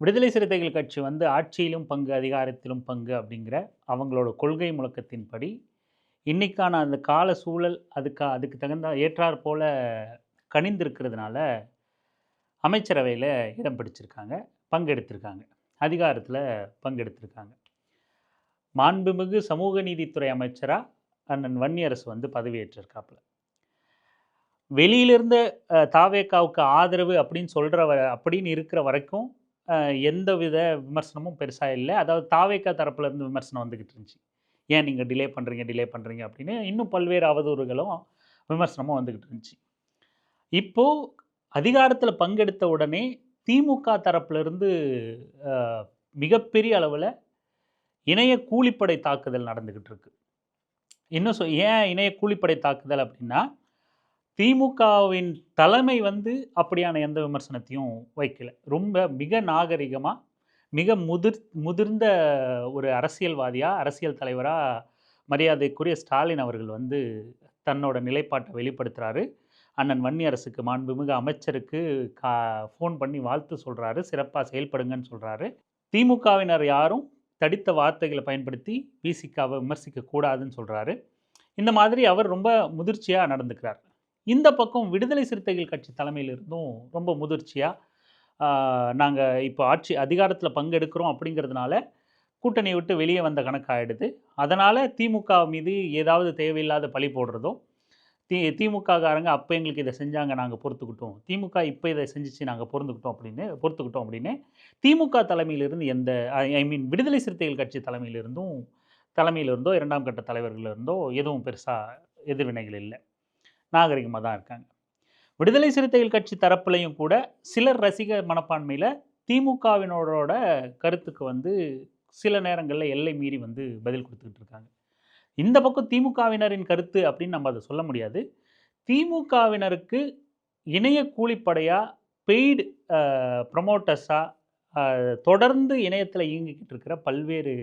விடுதலை சிறுத்தைகள் கட்சி வந்து ஆட்சியிலும் பங்கு, அதிகாரத்திலும் பங்கு அப்படிங்கிற அவங்களோட கொள்கை முழக்கத்தின்படி, இன்னைக்கான அந்த கால சூழல் அதுக்கு தகுந்த ஏற்றார் போல கணிந்திருக்கிறதுனால, அமைச்சரவையில இடம் பிடிச்சிருக்காங்க, பங்கெடுத்திருக்காங்க. அதிகாரத்தில பங்கெடுத்திருக்காங்க. மாண்புமிகு சமூக நீதித்துறை அமைச்சரா அண்ணன் வன்னியரசு வந்து பதவியேற்றிருக்காப்புல. வெளியிலிருந்து தாவேகாவுக்கு ஆதரவு அப்படின்னு இருக்கிற வரைக்கும் எந்தவித விமர்சனமும் பெருசா இல்ல. அதாவது தாவேகா தரப்புல இருந்து விமர்சனம் வந்துகிட்டு இருந்துச்சு. ஏன் நீங்க டிலே பண்றீங்க அப்படின்னு இன்னும் பல்வேறு அவதூறுகளும், விமர்சனமும் வந்துகிட்டு இருந்துச்சு. இப்போ அதிகாரத்துல பங்கெடுத்த உடனே திமுக தரப்புல இருந்து அ மிகப்பெரிய அளவுல இணைய கூலிப்படை தாக்குதல் நடந்துகிட்டு இருக்கு. இன்னும் ஏன் இணைய கூலிப்படை தாக்குதல் அப்படின்னா, திமுகவின் தலைமை வந்து அப்படியான எந்த விமர்சனத்தையும் வைக்கல. ரொம்ப மிக நாகரிகமா, மிக முதிர்ந்த ஒரு அரசியல்வாதியா, அரசியல் தலைவரா மரியாதைக்குரிய ஸ்டாலின் அவர்கள் வந்து தன்னோட நிலைப்பாட்டை வெளிப்படுத்துறாரு. அண்ணன் வன்னியரசுக்கு மாண்புமிகு அமைச்சருக்கு கா ஃபோன் பண்ணி வாழ்த்து சொல்றாரு. சிறப்பா செயல்படுங்கன்னு சொல்றாரு. திமுகவினர் யாரும் தடித்த வார்த்தைகளை பயன்படுத்தி விசிகாவை விமர்சிக்க கூடாதுன்னு சொல்றாரு. இந்த மாதிரி அவர் ரொம்ப முதிர்ச்சியா நடந்துக்கிறார். இந்த பக்கம் விடுதலை சிறுத்தைகள் கட்சி தலைமையிலிருந்தும் ரொம்ப முதிர்ச்சியா, நாங்க இப்போ ஆட்சி அதிகாரத்தில பங்கெடுக்கிறோம் அப்படிங்கிறதுனால, கூட்டணிய விட்டு வெளியே வந்த கணக்காயிடுது. அதனால திமுக மீது ஏதாவது தேவையில்லாத பழி போடுறதும், திமுககாரங்க அப்ப எங்களுக்கு இத செஞ்சாங்க நாங்க பொறுத்துக்கிட்டோம். திமுக இப்ப இத செஞ்சுச்சு நாங்க பொறுத்துக்கிட்டோம் அப்படின்னு திமுக தலைமையிலிருந்து எந்த ஐ மீன் விடுதலை சிறுத்தைகள் கட்சி தலைமையிலிருந்தோ 2ஆம் கட்ட தலைவர்கள்ல இருந்தோ எதுவும் பெருசா எதிர்வினைகள் இல்ல. நாகரிகமா தான் இருக்காங்க. விடுதலை சிறுத்தைகள் கட்சி தரப்புலயும் கூட சிலர் ரசிக மனப்பான்மையில திமுகவினரோட கருத்துக்கு வந்து சில நேரங்கள்ல எல்லை மீறி வந்து பதில் குடுத்துக்கிட்டு இருக்காங்க. இந்த பக்கம் திமுகவினரின் கருத்து அப்படின்னு நம்ம அத சொல்ல முடியாது. திமுகவினருக்கு இணைய கூலிப்படையா, பெய்டு புரமோட்டர்ஸா தொடர்ந்து இணையத்தில இயங்கிக்கிட்டு இருக்கிற பல்வேறு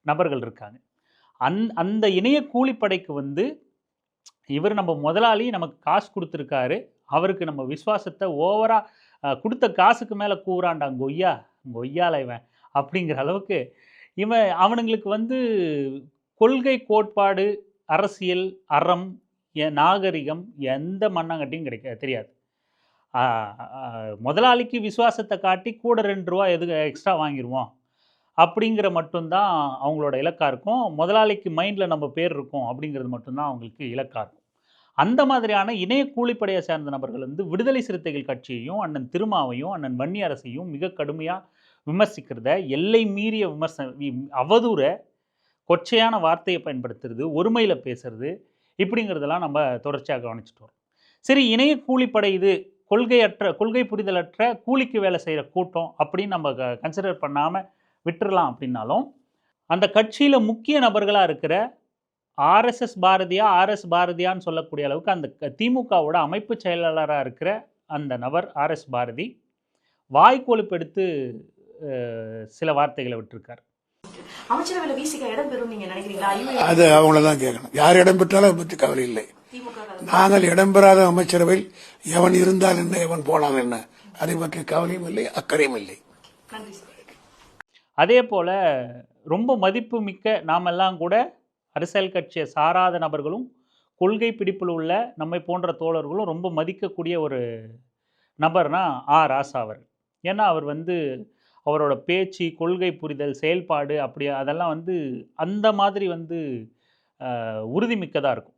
நபர்கள் இருக்காங்க. அந்த இணைய கூலிப்படைக்கு வந்து இவர் நம்ம முதலாளி நமக்கு காசு குடுத்துருக்காரு. அவருக்கு நம்ம விசுவாசத்த ஓவரா குடுத்த காசுக்கு மேல கூவுறான்டா கொய்யால இவன் அப்படிங்கிற அளவுக்கு அவனுங்களுக்கு வந்து கொள்கை, கோட்பாடு, அரசியல், அறம், நாகரிகம் எந்த மண்ணாங்கட்டியும் தெரியாது. ஆ முதலாளிக்கு விசுவாசத்த காட்டி கூட ரூ. 2 எதுக்கு எக்ஸ்ட்ரா வாங்கிருவோம். அப்படிங்கிற மட்டும் தான் அவங்களோட இலக்கா இருக்கும். முதலாளிக்கு மைண்ட்ல நம்ம பேர் இருக்கும் அப்படிங்கிறது மட்டும் தான் அவங்களுக்கு இலக்கா இருக்கும். அந்த மாதிரியான இணைய கூலிப்படையை சேர்ந்த நபர்கள் வந்து விடுதலை சிறுத்தைகள் கட்சியையும், அண்ணன் திருமாவையும், அண்ணன் வன்னியரசையும் மிக கடுமையா விமர்சிக்கிறத, எல்லை மீறிய அவதூற, கொச்சையான வார்த்தையை பயன்படுத்துறது, ஒருமையில பேசுறது, இப்படிங்கிறதெல்லாம் நம்ம தொடர்ச்சியா கவனிச்சுட்டு வரோம். சரி, இணைய கூலிப்படை இது கொள்கை புரிதலற்ற கூலிக்கு வேலை செய்கிற கூட்டம் அப்படின்னு நம்ம கன்சிடர் பண்ணாம விட்டுறலாம் அப்படின்னாலும், அந்த கட்சியில முக்கிய நபர்களா இருக்கிற ஆர்எஸ்எஸ் பாரதியா, ஆர்எஸ் பாரதியான்னு சொல்லக்கூடிய அளவுக்கு அந்த திமுகவோட அமைப்பு செயலாளரா இருக்கிற அந்த நபர் ஆர்எஸ் பாரதி வாய்க்கொழுப்பு எடுத்து சில வார்த்தைகளை விட்டிருக்கார். அமைச்சரவையில விசிக இடம் பெறும் நீங்க நினைக்கிறீங்களா? அது அவங்கள தான் கேட்கணும். யார் இடம் பெற்றாலும் அதை பற்றி கவலை இல்லை. நாங்கள் இடம்பெறாத அமைச்சரவையில் எவன் இருந்தால் என்ன, எவன் போனால் என்ன, அதை பற்றி கவலையும் இல்லை, அக்கறையும் இல்லை. அதே போல ரொம்ப மதிப்பு மிக்க நாமெல்லாம் கூட அரசியல் கட்சியை சாராத நபர்களும், கொள்கை பிடிப்பில் உள்ள நம்மை போன்ற தோழர்களும் ரொம்ப மதிக்கக்கூடிய ஒரு நபர்னா ராசா அவர். ஏன்னா அவர் வந்து அவரோட பேச்சு, கொள்கை புரிதல், செயல்பாடு அப்படி அதெல்லாம் வந்து அந்த மாதிரி வந்து உறுதிமிக்கதாக இருக்கும்.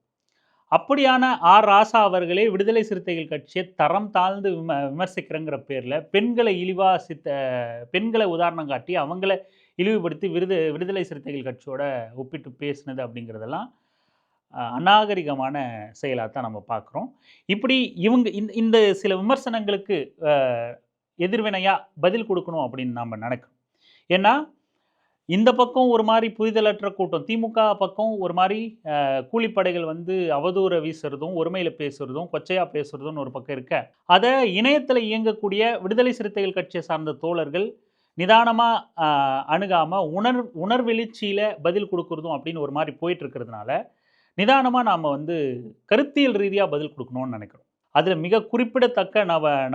அப்படியான ராசா அவர்களே விடுதலை சிறுத்தைகள் கட்சியை தரம் தாழ்ந்து விமர்சிக்கிறங்கிற பேரில் பெண்களை உதாரணம் காட்டி அவங்கள இழிவுபடுத்தி விடுதலை சிறுத்தைகள் கட்சியோட ஒப்பிட்டு பேசினது அப்படிங்கிறதெல்லாம் அநாகரிகமான செயலாக தான் நம்ம பார்க்குறோம். இப்படி இந்த சில விமர்சனங்களுக்கு எதிர்வினையாக பதில் கொடுக்கணும் அப்படின்னு நம்ம நினைக்கிறோம். ஏன்னா இந்த பக்கம் ஒரு மாதிரி புரிதலற்ற கூட்டம், திமுக பக்கம் ஒரு மாதிரி கூலிப்படைகள் வந்து அவதூற வீசுறதும், ஒருமையில் பேசுறதும், கொச்சையாக பேசுறதும்னு ஒரு பக்கம் இருக்க, அதை இணையத்தில் இயங்கக்கூடிய விடுதலை சிறுத்தைகள் கட்சியை சார்ந்த தோழர்கள் நிதானமாக அணுகாமல் உணர்வெழுச்சியில் பதில் கொடுக்குறதும் அப்படின்னு ஒரு மாதிரி போயிட்டு இருக்கிறதுனால, நிதானமாக நாம் வந்து கருத்தியல் ரீதியாக பதில் கொடுக்கணும்னு நினைக்கிறோம். அதில் மிக குறிப்பிடத்தக்க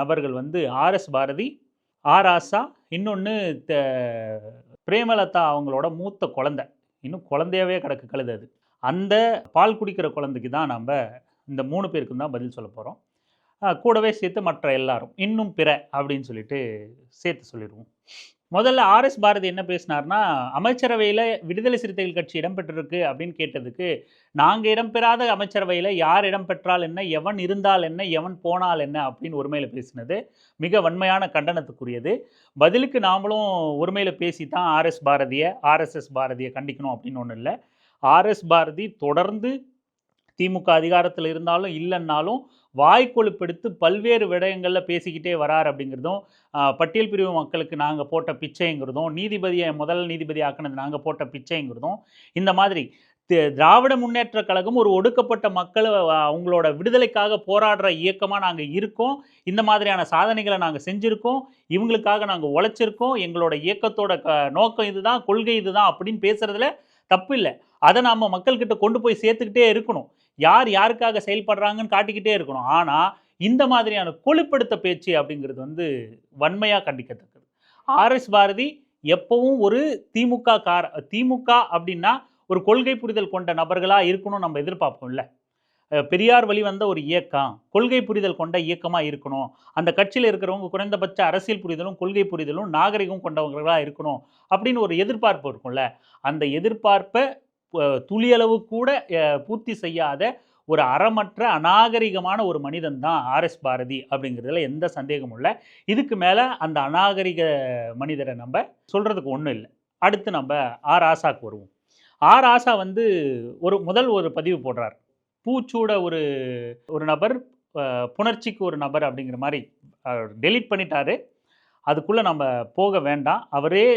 நபர்கள் வந்து ஆர்எஸ் பாரதி, ஆர் ஆசா, இன்னொன்று பிரேமலதா அவங்களோட மூத்த குழந்தை, இன்னும் குழந்தையாவே கிடக்கு கழுது அது. அந்த பால் குடிக்கிற குழந்தைக்கு தான் நம்ம இந்த 3 பேருக்கும் தான் பதில் சொல்ல போகிறோம். கூடவே சேர்த்து மற்ற எல்லாரும் இன்னும் பிற அப்படின்னு சொல்லிட்டு சேர்த்து சொல்லிடுவோம். முதல்ல ஆர்எஸ் பாரதி என்ன பேசினார்னா, அமைச்சரவையில் விடுதலை சிறுத்தைகள் கட்சி இடம்பெற்றிருக்கு அப்படின்னு கேட்டதுக்கு, நாங்கள் இடம்பெறாத அமைச்சரவையில் யார் இடம்பெற்றால் என்ன, எவன் இருந்தால் என்ன, எவன் போனால் என்ன அப்படின்னு ஒருமையில் பேசினது மிக வன்மையான கண்டனத்துக்குரியது. பதிலுக்கு நாமளும் ஒருமையில் பேசி தான் ஆர்எஸ்எஸ் பாரதியை கண்டிக்கணும் அப்படின்னு ஒன்றும் இல்லை. ஆர்எஸ் பாரதி தொடர்ந்து திமுக அதிகாரத்தில் இருந்தாலும் இல்லைன்னாலும் வாய்க்கொழுப்பெடுத்து பல்வேறு விடயங்களில் பேசிக்கிட்டே வரார் அப்படிங்கிறதும், பட்டியல் பிரிவு மக்களுக்கு நாங்கள் போட்ட பிச்சைங்கிறதும், நீதிபதியை முதல் நீதிபதி ஆக்கினது நாங்கள் போட்ட பிச்சைங்கிறதும், இந்த மாதிரி திராவிட முன்னேற்ற கழகம் ஒரு ஒடுக்கப்பட்ட மக்களை அவங்களோட விடுதலைக்காக போராடுற இயக்கமாக நாங்கள் இருக்கோம், இந்த மாதிரியான சாதனைகளை நாங்கள் செஞ்சுருக்கோம், இவங்களுக்காக நாங்கள் உழைச்சிருக்கோம், எங்களோட இயக்கத்தோட நோக்கம் இதுதான், கொள்கை இதுதான் அப்படின்னு பேசுறதுல தப்பு இல்லை. அதை நாம் மக்கள்கிட்ட கொண்டு போய் சேர்த்துக்கிட்டே இருக்கணும். யார் யாருக்காக செயல்படுறாங்கன்னு காட்டிக்கிட்டே இருக்கணும். ஆனால் இந்த மாதிரியான கொழுப்படுத்த பேச்சு அப்படிங்கிறது வன்மையாக கண்டிக்கத்தக்கது. ஆர்எஸ் பாரதி எப்பவும் ஒரு திமுக அப்படின்னா ஒரு கொள்கை புரிதல் கொண்ட நபர்களாக இருக்கணும் நம்ம எதிர்பார்ப்போம்ல. பெரியார் வழி வந்த ஒரு இயக்கம் கொள்கை புரிதல் கொண்ட இயக்கமாக இருக்கணும், அந்த கட்சியில் இருக்கிறவங்க குறைந்தபட்ச அரசியல் புரிதலும் கொள்கை புரிதலும் நாகரிகம் கொண்டவர்களாக இருக்கணும் அப்படின்னு ஒரு எதிர்பார்ப்பு இருக்கும்ல. அந்த எதிர்பார்ப்பை துளியளவு கூட பூர்த்தி செய்யாத ஒரு அறமற்ற அநாகரிகமான ஒரு மனிதன் தான் ஆர்எஸ் பாரதி அப்படிங்கிறதுல எந்த சந்தேகமும் இல்லை. இதுக்கு மேலே அந்த அநாகரிக மனிதரை நம்ம சொல்கிறதுக்கு ஒன்றும் இல்லை. அடுத்து நம்ம ஆர் ஆசாக்கு வருவோம். ஆர் ஆசா ஒரு பதிவு போடுறார். பூச்சூட ஒரு நபர், புணர்ச்சிக்கு ஒரு நபர் அப்படிங்கிற மாதிரி டெலீட் பண்ணிட்டாரு. அதுக்குள்ளே நம்ம போக வேண்டாம். அவரே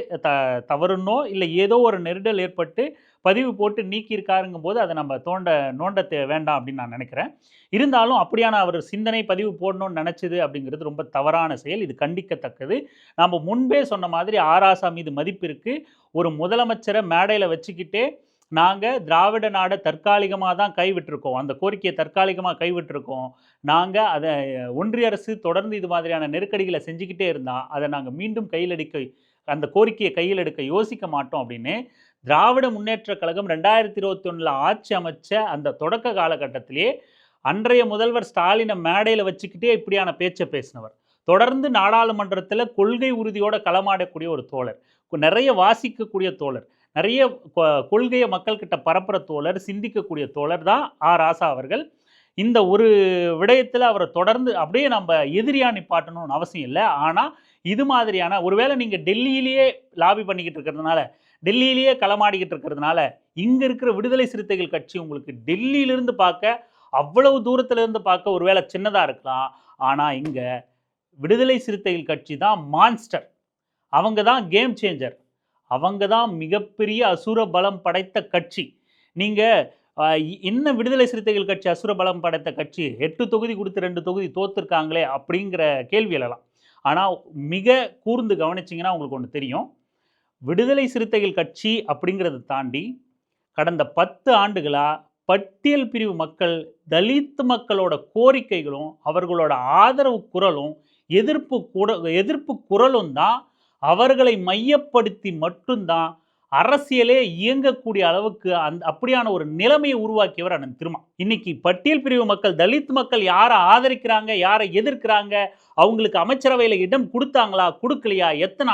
தவறுனோ இல்லை ஏதோ ஒரு நெருடல் ஏற்பட்டு பதிவு போட்டு நீக்கியிருக்காருங்கும் போது அதை நம்ம நோண்ட வேண்டாம் அப்படின்னு நான் நினைக்கிறேன். இருந்தாலும் அப்படியான அவர் சிந்தனை பதிவு போடணும்னு நினச்சிது அப்படிங்கிறது ரொம்ப தவறான செயல். இது கண்டிக்கத்தக்கது. நம்ம முன்பே சொன்ன மாதிரி ஆராசா மீது மதிப்பு இருக்குது. ஒரு முதலமைச்சரை மேடையில் வச்சுக்கிட்டே நாங்கள் திராவிட நாடை தற்காலிகமாக தான் கைவிட்டிருக்கோம், அந்த கோரிக்கையை தற்காலிகமாக கைவிட்டிருக்கோம், நாங்கள் அதை ஒன்றிய அரசு தொடர்ந்து இது மாதிரியான நெருக்கடிகளை செஞ்சுக்கிட்டே இருந்தால் அதை நாங்கள் மீண்டும் அந்த கோரிக்கையை கையில் எடுக்க யோசிக்க மாட்டோம் அப்படின்னு திராவிட முன்னேற்ற கழகம் 2021 ஆட்சி அமைச்ச அந்த தொடக்க காலகட்டத்திலே அன்றைய முதல்வர் ஸ்டாலினை மேடையில் வச்சுக்கிட்டே இப்படியான பேச்சை பேசினவர். தொடர்ந்து நாடாளுமன்றத்தில் கொள்கை உறுதியோடு களமாடக்கூடிய ஒரு தோழர், நிறைய வாசிக்கக்கூடிய தோழர், நிறைய கொள்கையை மக்கள்கிட்ட பரப்புற தோழர், சிந்திக்கக்கூடிய தோழர் தான் ஆர் ஆசா அவர்கள். இந்த ஒரு விடயத்தில் அவரை தொடர்ந்து அப்படியே நம்ம எதிரியாக நிப்பாட்டணும்னு அவசியம் இல்லை. ஆனால் இது மாதிரியான ஒருவேளை நீங்கள் டெல்லியிலேயே லாபி பண்ணிக்கிட்டு இருக்கிறதுனால, டெல்லியிலேயே களமாடிக்கிட்டு இருக்கிறதுனால, இங்கே இருக்கிற விடுதலை சிறுத்தைகள் கட்சி உங்களுக்கு டெல்லியிலிருந்து பார்க்க அவ்வளவு தூரத்திலிருந்து பார்க்க ஒருவேளை சின்னதாக இருக்கலாம். ஆனால் இங்கே விடுதலை சிறுத்தைகள் கட்சி தான் மான்ஸ்டர், அவங்க தான் கேம் சேஞ்சர், அவங்க தான் மிகப்பெரிய அசுர பலம் படைத்த கட்சி. நீங்கள் என்ன விடுதலை சிறுத்தைகள் கட்சி அசுர பலம் படைத்த கட்சி, 8 தொகுதி கொடுத்து 2 தொகுதி தோத்துருக்காங்களே அப்படிங்கிற கேள்வி எழலாம். ஆனால் மிக கூர்ந்து கவனிச்சிங்கன்னா உங்களுக்கு ஒன்று தெரியும். விடுதலை சிறுத்தைகள் கட்சி அப்படிங்கிறத தாண்டி கடந்த 10 ஆண்டுகளாக பட்டியல் பிரிவு மக்கள், தலித் மக்களோட கோரிக்கைகளும் அவர்களோட ஆதரவு குரலும் எதிர்ப்பு குரலும் தான் அவர்களை மையப்படுத்தி மட்டும்தான் அரசியலே இயங்கக்கூடிய அளவுக்கு அப்படியான ஒரு நிலைமையை உருவாக்கியவர் அண்ணன் திருமா. இன்னைக்கு பட்டியல் பிரிவு மக்கள், தலித் மக்கள் யாரை ஆதரிக்கிறாங்க, யாரை எதிர்க்கிறாங்க, அவங்களுக்கு அமைச்சரவையில் இடம் கொடுத்தாங்களா, கொடுக்கலையா, எத்தனை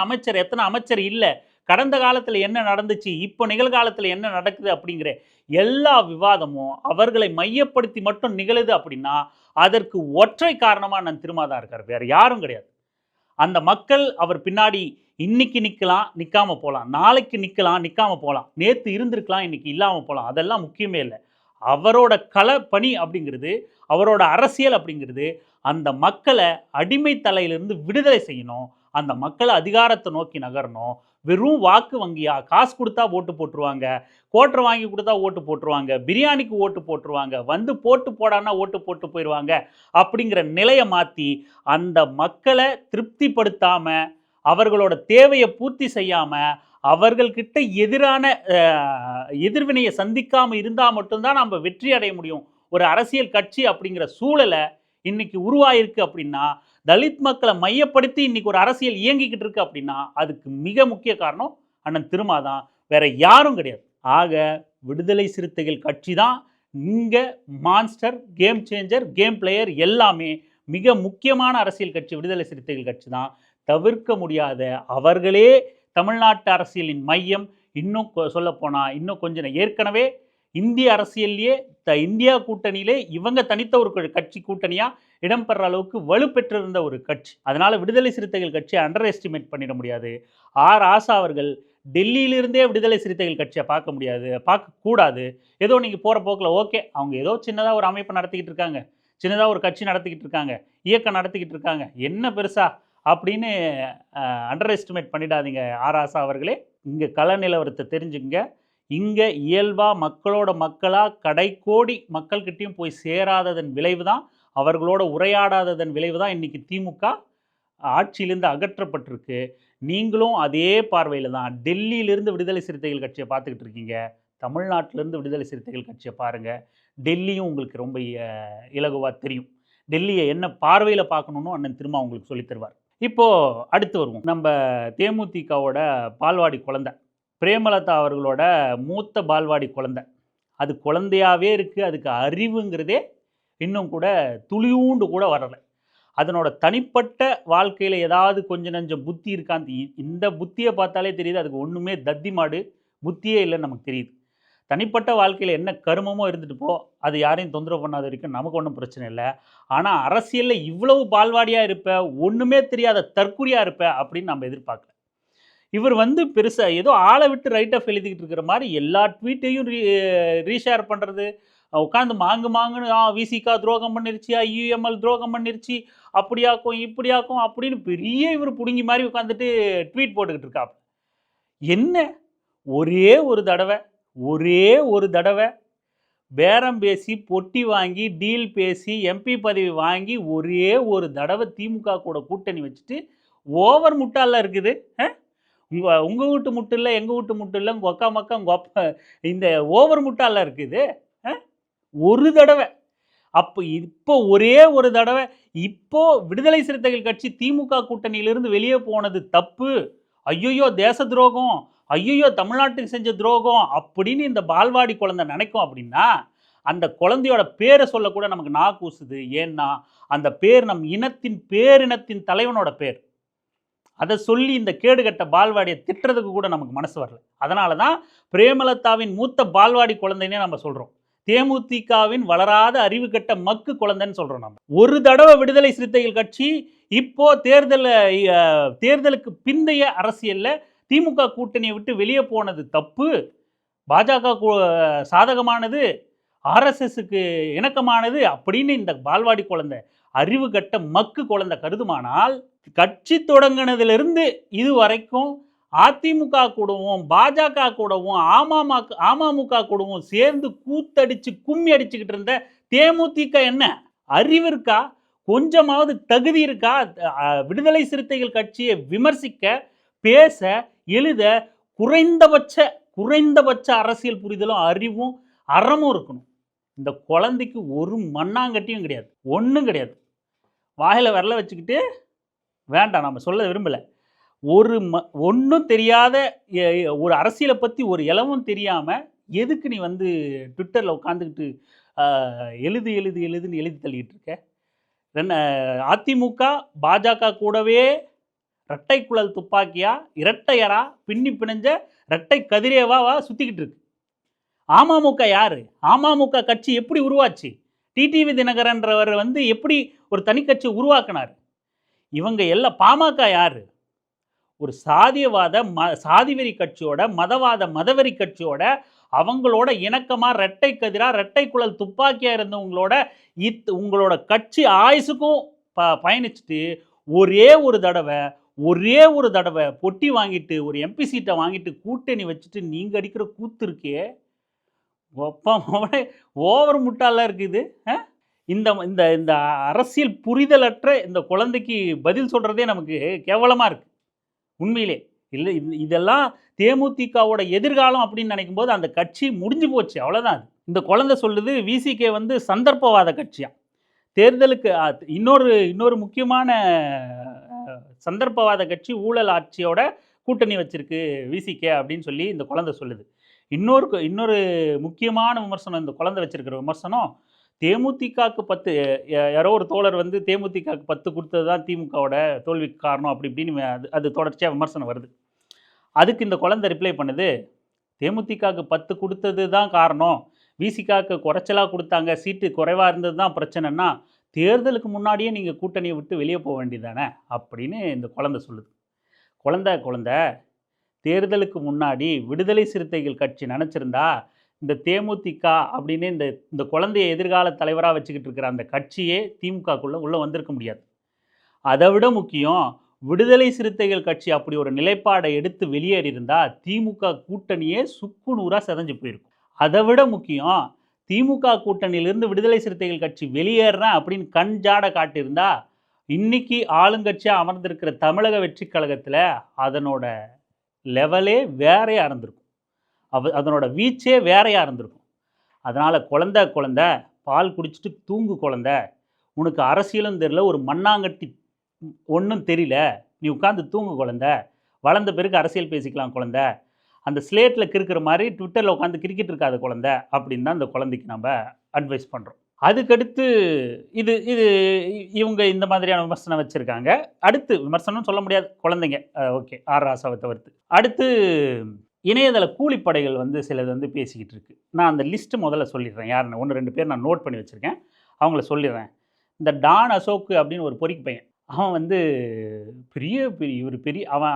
அமைச்சர் இல்லை, கடந்த காலத்தில் என்ன நடந்துச்சு, இப்போ நிகழ்காலத்தில் என்ன நடக்குது அப்படிங்கிற எல்லா விவாதமும் அவர்களை மையப்படுத்தி மட்டும் நிகழுது அப்படின்னா அதற்கு ஒற்றை காரணமாக அண்ணன் திருமா தான் இருக்கார், வேற யாரும் கிடையாது. அந்த மக்கள் அவர் பின்னாடி இன்னைக்கு நிற்கலாம், நிற்காம போகலாம், நாளைக்கு நிற்கலாம், நிற்காம போகலாம், நேற்று இருந்திருக்கலாம், இன்னைக்கு இல்லாமல் போகலாம், அதெல்லாம் முக்கியமே இல்லை. அவரோட களப்பணி அப்படிங்கிறது, அவரோட அரசியல் அப்படிங்கிறது அந்த மக்களை அடிமை தலையிலிருந்து விடுதலை செய்யணும், அந்த மக்களை அதிகாரத்தை நோக்கி நகரணும். வெறும் வாக்கு வங்கியா, காசு கொடுத்தா ஓட்டு போட்டுருவாங்க, கோட்டரை வாங்கி கொடுத்தா ஓட்டு போட்டுருவாங்க, பிரியாணிக்கு ஓட்டு போட்டுருவாங்க, வந்து போட்டு போடான்னா ஓட்டு போட்டு போயிடுவாங்க அப்படிங்கிற நிலையை மாற்றி அந்த மக்களை திருப்திப்படுத்தாமல், அவர்களோட தேவையை பூர்த்தி செய்யாமல், அவர்கள்கிட்ட எதிரான எதிர்வினையை சந்திக்காமல் இருந்தால் மட்டும்தான் நம்ம வெற்றி அடைய முடியும். ஒரு அரசியல் கட்சி அப்படிங்கிற சூழலை இன்னைக்கு உருவாயிருக்கு அப்படின்னா தலித் மக்களை மையப்படுத்தி இன்னைக்கு ஒரு அரசியல் இயங்கிக்கிட்டு இருக்கு அப்படின்னா அதுக்கு மிக முக்கிய காரணம் அண்ணன் திருமா தான், வேற யாரும் கிடையாது. ஆக விடுதலை சிறுத்தைகள் கட்சி தான் இங்க monster, game changer, game player, எல்லாமே மிக முக்கியமான அரசியல் கட்சி விடுதலை சிறுத்தைகள் கட்சி தான். தவிர்க்க முடியாத, அவர்களே தமிழ்நாட்டு அரசியலின் மையம். இன்னும் சொல்லப்போனால் இன்னும் கொஞ்சம் ஏற்கனவே இந்திய அரசியல்லையே இந்தியா கூட்டணியிலே இவங்க தனித்த ஒரு கட்சி கூட்டணியாக இடம்பெற அளவுக்கு வலுப்பெற்றிருந்த ஒரு கட்சி. அதனால் விடுதலை சிறுத்தைகள் கட்சியை அண்டர் எஸ்டிமேட் பண்ணிட முடியாது. ஆசா அவர்கள் டெல்லியிலிருந்தே விடுதலை சிறுத்தைகள் கட்சியை பார்க்க முடியாது, பார்க்கக்கூடாது. ஏதோ நீங்கள் போகிற போக்கில் ஓகே, அவங்க ஏதோ சின்னதாக ஒரு அமைப்பை நடத்திக்கிட்டு இருக்காங்க, சின்னதாக ஒரு கட்சி நடத்திக்கிட்டு இருக்காங்க, இயக்கம் நடத்திக்கிட்டு இருக்காங்க, என்ன பெருசா அப்படின்னு அண்டர் எஸ்டிமேட் பண்ணிடாதீங்க ஆசா அவர்களே. இங்கே கள நிலவரத்தை தெரிஞ்சுங்க. இங்கே இயல்பாக மக்களோட மக்களாக கடைக்கோடி மக்கள்கிட்டையும் போய் சேராததன் விளைவு தான், அவர்களோட உரையாடாததன் விளைவு தான் இன்றைக்கி திமுக ஆட்சியிலேருந்து அகற்றப்பட்டிருக்கு. நீங்களும் அதே பார்வையில் தான் டெல்லியிலிருந்து விடுதலை சிறுத்தைகள் கட்சியை பார்த்துக்கிட்டு இருக்கீங்க. தமிழ்நாட்டிலேருந்து விடுதலை சிறுத்தைகள் கட்சியை பாருங்கள். டெல்லியும் உங்களுக்கு ரொம்ப இலகுவாக தெரியும். டெல்லியை என்ன பார்வையில் பார்க்கணுன்னு அண்ணன் திரும்ப உங்களுக்கு சொல்லித் தருவார். இப்போது அடுத்து வருவோம். நம்ம தேமுதிகவோட பால்வாடி குழந்தை பிரேமலதா அவர்களோட மூத்த பால்வாடி குழந்தை, அது குழந்தையாகவே இருக்குது. அதுக்கு அறிவுங்கிறதே இன்னும் கூட துளியூண்டு கூட வரலை. அதனோட தனிப்பட்ட வாழ்க்கையில் ஏதாவது கொஞ்சம் நஞ்சம் புத்தி இருக்கான்னு இந்த புத்தியை பார்த்தாலே தெரியுது அதுக்கு ஒன்றுமே தத்தி மாடு புத்தியே இல்லைன்னு நமக்கு தெரியுது. தனிப்பட்ட வாழ்க்கையில் என்ன கருமமோ இருந்துட்டு போ, அது யாரையும் தொந்தரவு பண்ணாத வரைக்கும் நமக்கு ஒன்றும் பிரச்சனை இல்லை. ஆனால் அரசியலில் இவ்வளவு பால்வாடியாக இருப்ப, ஒன்றுமே தெரியாத தற்குறியாக இருப்ப அப்படின்னு நம்ம எதிர்பார்க்கல. இவர் பெருசாக ஏதோ ஆளை விட்டு ரைட் ஆஃப் எழுதிக்கிட்டு இருக்கிற மாதிரி எல்லா ட்வீட்டையும் ரீஷேர் பண்ணுறது, உட்காந்து மாங்குன்னு விசிகா துரோகம் பண்ணிருச்சு, ஐயுஎம்எல் துரோகம் பண்ணிருச்சு, அப்படியாக்கும் இப்படியாக்கும் அப்படின்னு பெரிய இவர் பிடுங்கி மாதிரி உட்காந்துட்டு ட்வீட் போட்டுக்கிட்டு இருக்கா. என்ன ஒரே ஒரு தடவை பேரம் பேசி பொட்டி வாங்கி டீல் பேசி எம்பி பதவி வாங்கி ஒரே ஒரு தடவை திமுக கூட கூட்டணி வச்சுட்டு ஓவர் முட்டாலாம் இருக்குது. உங்கள் வீட்டு முட்டு இல்லை, எங்கள் வீட்டு முட்டு இல்லை, உங்கள் அக்கா மக்கா உங்கள் அப்பா, இந்த ஓவர் முட்டாலாம் இருக்குது ஒரு தடவை. இப்போ ஒரே ஒரு தடவை விடுதலை சிறுத்தைகள் கட்சி திமுக கூட்டணியிலிருந்து வெளியே போனது தப்பு, ஐயோ தேச துரோகம், ஐயோ தமிழ்நாட்டுக்கு செஞ்ச துரோகம் அப்படின்னு இந்த பால்வாடி குழந்தை நினைக்கும். அப்படின்னா அந்த குழந்தையோட பேரை சொல்லக்கூட நமக்கு கூசுது. ஏன்னா அந்த பேர் நம் பேரினத்தின் தலைவனோட பேர். அதை சொல்லி இந்த கேடுகட்ட பால்வாடியை திட்டுறதுக்கு கூட நமக்கு மனசு வரல. அதனால தான் பிரேமலதாவின் மூத்த பால்வாடி குழந்தைன்னே நம்ம சொல்கிறோம். தேமுதிகவின் வளராத அறிவு கட்ட மக்கு குழந்தைன்னு சொல்கிறோம். நம்ம ஒரு தடவை விடுதலை சிறுத்தைகள் கட்சி இப்போ தேர்தலுக்கு பிந்தைய அரசியலில் திமுக கூட்டணியை விட்டு வெளியே போனது தப்பு, பாஜக சாதகமானது, ஆர்எஸ்எஸ்க்கு இணக்கமானது அப்படின்னு இந்த பால்வாடி குழந்தை அறிவு கட்ட மக்கு குழந்தை கருதுமானால், கட்சி தொடங்கினதிலிருந்து இது வரைக்கும் அதிமுக கூடவும் பாஜக கூடவும் அமமுக கூடவும் சேர்ந்து கூத்தடிச்சு கும்மி அடிச்சுக்கிட்டு இருந்த தேமுதிக என்ன அறிவு இருக்கா? கொஞ்சமாவது தகுதி இருக்கா? விடுதலை சிறுத்தைகள் கட்சியை விமர்சிக்க, பேச, எழுத குறைந்தபட்ச அரசியல் புரிதலும் அறிவும் அறமும் இருக்கணும். இந்த குழந்தைக்கு ஒரு மண்ணாங்கட்டியும் கிடையாது, ஒன்றும் கிடையாது. வாயில் விரல வச்சுக்கிட்டு வேண்டாம், நம்ம சொல்ல விரும்பலை. ஒன்றும் தெரியாத ஒரு அரசியலை பற்றி ஒரு இலவும் தெரியாமல் எதுக்கு நீ ட்விட்டரில் உட்காந்துக்கிட்டு எழுதுன்னு எழுதி தள்ளிக்கிட்டு இருக்க? அதிமுக பாஜக கூடவே இரட்டை குழல் துப்பாக்கியா, இரட்டையரா, பின்னி பிணைஞ்ச இரட்டை கதிரேவாவா சுற்றிக்கிட்டு இருக்கு. அமமுக யார்? அமமுக கட்சி எப்படி உருவாச்சு? டிடிவி தினகரன்றவர் எப்படி ஒரு தனி கட்சி உருவாக்கினார்? இவங்க எல்லாம் பாமக யார்? ஒரு சாதிவெறி கட்சியோட, மதவெறி கட்சியோட, அவங்களோட இணக்கமாக இரட்டை கதிரா, இரட்டை குழல் துப்பாக்கியாக இருந்தவங்களோட உங்களோட கட்சி ஆயுசுக்கும் பயணிச்சுட்டு ஒரே ஒரு தடவை பொட்டி வாங்கிட்டு ஒரு எம்பி சீட்டை வாங்கிட்டு கூட்டணி வச்சுட்டு நீங்கள் அடிக்கிற கூத்து இருக்கே, ஓவர் முட்டாலாம் இருக்குது. இந்த இந்த அரசியல் புரிதலற்ற இந்த குழந்தைக்கு பதில் சொல்கிறதே நமக்கு கேவலமாக இருக்குது உண்மையிலே. இல்லை, இதெல்லாம் தேமுதிகவோட எதிர்காலம் அப்படின்னு நினைக்கும் போது அந்த கட்சி முடிஞ்சு போச்சு, அவ்வளோதான். இந்த குழந்தை சொல்லுது விசிகே சந்தர்ப்பவாத கட்சியா, தேர்தலுக்கு இன்னொரு முக்கியமான சந்தர்ப்பவாத கட்சி ஊழல் ஆட்சியோட கூட்டணி வச்சிருக்கு விசிகே அப்படின்னு சொல்லி இந்த குழந்தை சொல்லுது. இன்னொரு முக்கியமான விமர்சனம், இந்த குழந்தை வச்சிருக்கிற விமர்சனம், தேமுதிகவுக்கு 10 யாரோ ஒரு தோழர் வந்து தேமுதிகவுக்கு 10 கொடுத்தது தான் திமுகவோட தோல்விக்கு காரணம் அப்படி இப்படின்னு அது தொடர்ச்சியாக விமர்சனம் வருது. அதுக்கு இந்த குழந்தை ரிப்ளை பண்ணுது, தேமுதிகவுக்கு 10 கொடுத்தது தான் காரணம், விசிகாவுக்கு குறைச்சலாக கொடுத்தாங்க, சீட்டு குறைவாக இருந்தது தான் பிரச்சனைன்னா தேர்தலுக்கு முன்னாடியே நீங்கள் கூட்டணியை விட்டு வெளியே போக வேண்டியதானே அப்படின்னு இந்த குழந்தை சொல்லுது. குழந்தை தேர்தலுக்கு முன்னாடி விடுதலை சிறுத்தைகள் கட்சி நினச்சிருந்தா இந்த தேமுதிக அப்படின்னு இந்த குழந்தைய எதிர்கால தலைவராக வச்சுக்கிட்டு இருக்கிற அந்த கட்சியே திமுகக்குள்ளே உள்ளே வந்திருக்க முடியாது. அதை விட முக்கியம், விடுதலை சிறுத்தைகள் கட்சி அப்படி ஒரு நிலைப்பாடை எடுத்து வெளியேறியிருந்தா திமுக கூட்டணியே சுக்கு நூறாக செதஞ்சு போயிருக்கும். அதை விட முக்கியம், திமுக கூட்டணியிலிருந்து விடுதலை சிறுத்தைகள் கட்சி வெளியேறேன் அப்படின்னு கண் ஜாட காட்டியிருந்தா இன்னைக்கு ஆளுங்கட்சியாக அமர்ந்திருக்கிற தமிழக வெற்றி கழகத்தில் அதனோட லெவலே வேறையாக இருந்திருக்கும், அதனோட வீச்சே வேறையாக இருந்திருக்கும். அதனால் குழந்தை பால் குடிச்சிட்டு தூங்கு குழந்தை, உனக்கு அரசியலும் தெரியல, ஒரு மண்ணாங்கட்டி ஒன்றும் தெரியல, நீ உட்காந்து தூங்கு குழந்தை, வளர்ந்த பிறகு அரசியல் பேசிக்கலாம் குழந்தை, அந்த ஸ்லேட்டில் கிறுக்கிற மாதிரி ட்விட்டரில் உட்காந்து கிரிக்கெட் இருக்காத குழந்தை அப்படின்னு தான் அந்த குழந்தைக்கு நம்ம அட்வைஸ் பண்ணுறோம். அதுக்கடுத்து இவங்க இந்த மாதிரியான விமர்சனம் வச்சுருக்காங்க. அடுத்து விமர்சனம் சொல்ல முடியாது, குழந்தைங்க ஓகே, ஆர் ராசாவை தவிர்த்து. அடுத்து இணையதள கூலிப்படைகள் வந்து சிலது வந்து பேசிக்கிட்டு இருக்கு. நான் அந்த லிஸ்ட்டு முதல்ல சொல்லிடுறேன், யாருன்னு 1-2 பேர் நான் நோட் பண்ணி வச்சுருக்கேன், அவங்கள சொல்லிடுறேன். இந்த டான் அசோக் அப்படின்னு ஒரு பொறிக்கு பையன், அவன் வந்து பெரிய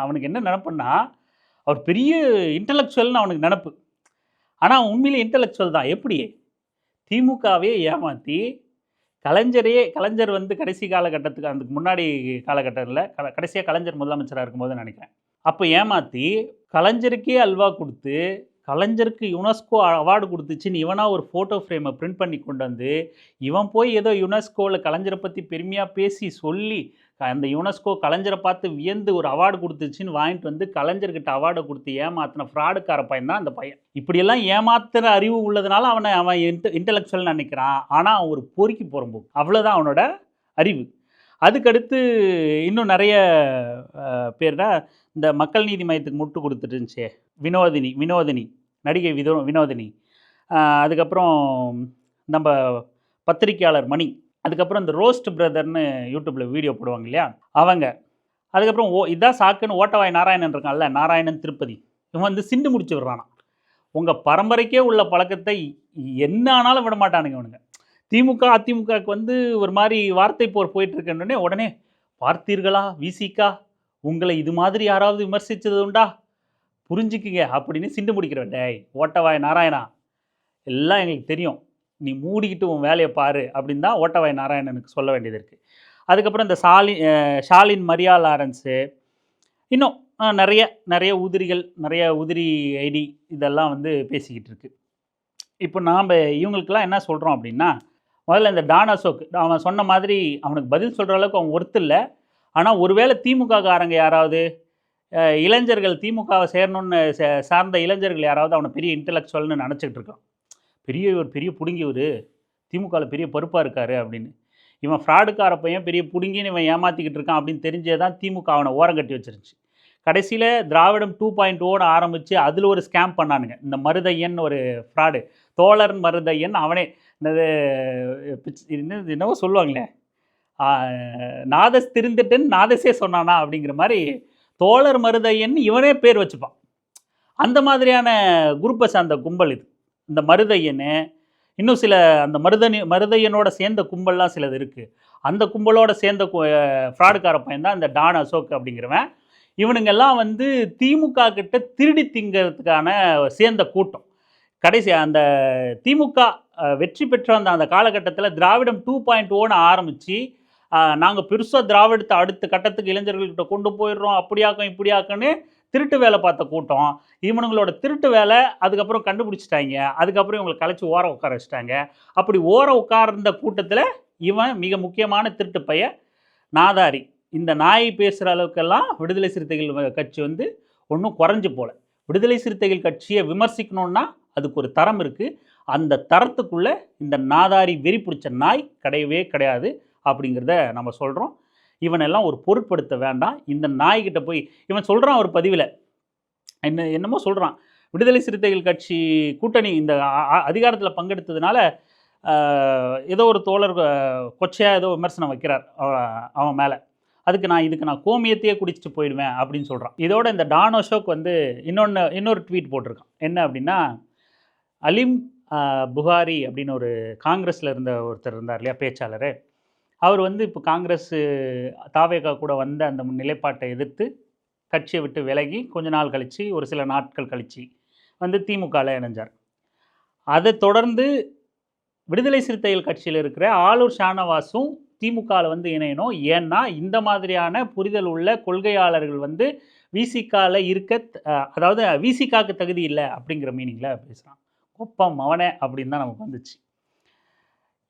அவனுக்கு என்ன நினப்புன்னா, அவர் பெரிய இன்டலெக்சுவல்னு அவனுக்கு நினப்பு. ஆனால் அவன் உண்மையிலே இன்டலெக்சுவல் தான். எப்படி திமுகவே ஏமாற்றி கலைஞர் வந்து கடைசி காலகட்டத்துக்கு, அதுக்கு முன்னாடி காலகட்டத்தில் கடைசியாக கலைஞர் முதலமைச்சராக இருக்கும்போது நினைக்கிறேன், அப்போ ஏமாற்றி கலைஞருக்கே அல்வா கொடுத்து கலைஞருக்கு யுனெஸ்கோ அவார்டு கொடுத்துச்சின்னு இவனாக ஒரு ஃபோட்டோ ஃப்ரேமை பிரிண்ட் பண்ணி கொண்டு வந்து இவன் போய் ஏதோ யுனெஸ்கோவில் கலைஞரை பற்றி பெருமையாக பேசி சொல்லி அந்த யுனெஸ்கோ கலைஞரை பார்த்து வியந்து ஒரு அவார்டு கொடுத்துச்சின்னு வாங்கிட்டு வந்து கலைஞர்கிட்ட அவார்டை கொடுத்து ஏமாத்தின ஃப்ராடுக்கார பையன் தான் அந்த பையன். இப்படியெல்லாம் ஏமாத்துகிற அறிவு உள்ளதுனால அவன் இன்டெலெக்சுவல் நினைக்கிறான். ஆனால் அவன் ஒரு பொறுக்கி போகிறம்போது அவ்வளோதான் அவனோட அறிவு. அதுக்கடுத்து இன்னும் நிறைய பேர்னா, இந்த மக்கள் நீதி மையத்துக்கு முட்டு கொடுத்துட்டு இருந்துச்சே வினோதினி நடிகை வினோதினி, அதுக்கப்புறம் நம்ம பத்திரிக்கையாளர் மணி, அதுக்கப்புறம் இந்த ரோஸ்ட் பிரதர்னு யூடியூப்பில் வீடியோ போடுவாங்க இல்லையா அவங்க, அதுக்கப்புறம் இதான் சாக்குன்னு ஓட்டவாய் நாராயணன் இருக்கான்ல, நாராயணன் திருப்பதி, இவன் வந்து சிண்டு முடிச்சு விடுறானா. உங்கள் பரம்பரைக்கே உள்ள பழக்கத்தை என்ன ஆனாலும் விட மாட்டானுங்க இவனுங்க. திமுக அதிமுகவுக்கு வந்து ஒரு மாதிரி வார்த்தை போர் போயிட்டுருக்கே, உடனே பார்த்தீர்களா விசிகா, உங்களை இது மாதிரி யாராவது விமர்சித்தது உண்டா, புரிஞ்சுக்குங்க அப்படின்னு சிண்டு முடிக்கிற. டேய் ஓட்டவாய் நாராயணா, எல்லாம் எங்களுக்கு தெரியும், நீ மூடிக்கிட்டு உன் வேலையை பாரு அப்படின்னு தான் ஓட்டவாய் நாராயணனுக்கு சொல்ல வேண்டியது இருக்குது. அதுக்கப்புறம் இந்த ஷாலின் மரியா லாரன்ஸு, இன்னும் நிறைய உதிரிகள், நிறைய உதிரி ஐடி இதெல்லாம் வந்து பேசிக்கிட்டு இருக்கு. இப்போ நாம் இவங்களுக்கெல்லாம் என்ன சொல்கிறோம் அப்படின்னா, முதல்ல இந்த டான் அசோக் அவன் சொன்ன மாதிரி அவனுக்கு பதில் சொல்கிற அளவுக்கு அவன் ஒர்த்து இல்லை. ஆனால் ஒருவேளை திமுக காரங்க யாராவது இளைஞர்கள் திமுகவை சேரணும்னு சார்ந்த இளைஞர்கள் யாராவது அவனை பெரிய இன்டெலெக்சுவல்னு நினச்சிக்கிட்டு இருக்கான், பெரிய புடுங்கியவர், திமுகவில் பெரிய பொறுப்பாக இருக்கார் அப்படின்னு. இவன் ஃப்ராடுக்கார பையன், பெரிய புடுங்கின்னு இவன் ஏமாற்றிக்கிட்டு இருக்கான் அப்படின்னு தெரிஞ்சே தான் திமுக அவனை ஓரங்கட்டி வச்சிருச்சு. கடைசியில் திராவிடம் 2.0 ஆரம்பித்து அதில் ஒரு ஸ்கேம் பண்ணானுங்க. இந்த மருதையன் ஒரு ஃப்ராடு, தோழர் மருதையன், அவனே என்னவோ சொல்லுவாங்களே, நாதஸ் திருந்துட்டுன்னு நாதஸே சொன்னானா அப்படிங்கிற மாதிரி தோழர் மருதையன் இவனே பேர் வச்சுப்பான். அந்த மாதிரியான குரூப்பை சார்ந்த கும்பல் இது. இந்த மருதையன் இன்னும் சில அந்த மருதையனோட சேர்ந்த கும்பல்லாம் சிலது இருக்குது. அந்த கும்பலோட சேர்ந்த ஃப்ராடுக்கார பையன் தான் இந்த டான் அசோக் அப்படிங்கிறவன். இவனுங்கெல்லாம் வந்து திமுக கிட்ட திருடி திங்கிறதுக்கான சேர்ந்த கூட்டம். கடைசி அந்த திமுக வெற்றி பெற்ற அந்த காலகட்டத்தில் திராவிடம் 2.0 ஆரம்பித்து நாங்கள் பெருசாக திராவிடத்தை அடுத்த கட்டத்துக்கு இளைஞர்கள்கிட்ட கொண்டு போயிடுறோம், அப்படியாக்கம் இப்படியாக்கன்னு திருட்டு வேலை பார்த்த கூட்டம். இவனுங்களோட திருட்டு வேலை அதுக்கப்புறம் கண்டுபிடிச்சிட்டாங்க. அதுக்கப்புறம் இவங்களை கலைச்சி ஓரம் உட்கார வச்சிட்டாங்க. அப்படி ஓரம் உட்கார்ந்த கூட்டத்தில் இவன் மிக முக்கியமான திருட்டு பையன் நாதாரி. இந்த நாய் பேசுகிற அளவுக்கெல்லாம் விடுதலை சிறுத்தைகள் கட்சி வந்து ஒன்றும் குறைஞ்சி போல. விடுதலை சிறுத்தைகள் கட்சியை விமர்சிக்கணுன்னா அதுக்கு ஒரு தரம் இருக்குது. அந்த தரத்துக்குள்ளே இந்த நாதாரி வெறி பிடிச்ச நாய் கிடையவே கிடையாது அப்படிங்கிறத நம்ம சொல்கிறோம். இவனெல்லாம் ஒரு பொருட்படுத்த வேண்டாம். இந்த நாய்கிட்ட போய் இவன் சொல்கிறான் ஒரு பதிவில், என்னமோ சொல்கிறான், விடுதலை சிறுத்தைகள் கட்சி கூட்டணி இந்த அதிகாரத்தில் பங்கெடுத்ததுனால ஏதோ ஒரு தோழர் கொச்சையாக ஏதோ விமர்சனம் வைக்கிறார் அவன் மேலே. இதுக்கு நான் கோமியத்தையே குடிச்சிட்டு போயிடுவேன் அப்படின்னு சொல்கிறான். இதோட இந்த டான் அசோக் வந்து இன்னொரு ட்வீட் போட்டிருக்கான். என்ன அப்படின்னா, அலிம் புகாரி அப்படின்னு ஒரு காங்கிரஸில் இருந்த ஒருத்தர் இருந்தார் இல்லையா, பேச்சாளர். அவர் வந்து இப்போ காங்கிரஸ் தாவேகா கூட வந்த அந்த நிலைப்பாட்டை எதிர்த்து கட்சியை விட்டு விலகி கொஞ்ச நாள் கழித்து, ஒரு சில நாட்கள் கழித்து வந்து திமுகவில் இணைஞ்சார். அதை தொடர்ந்து விடுதலை சிறுத்தைகள் கட்சியில் இருக்கிற ஆளூர் ஷானவாஸும் திமுகவில் வந்து இணையணும். ஏன்னா இந்த மாதிரியான புரிதல் உள்ள கொள்கையாளர்கள் வந்து விசிகாவில் இருக்க, அதாவது விசிகாவுக்கு தகுதி இல்லை அப்படிங்கிற மீனிங்கில் பேசுகிறான். ஒப்பம் அவனே அப்படின்னு தான் நமக்கு வந்துச்சு.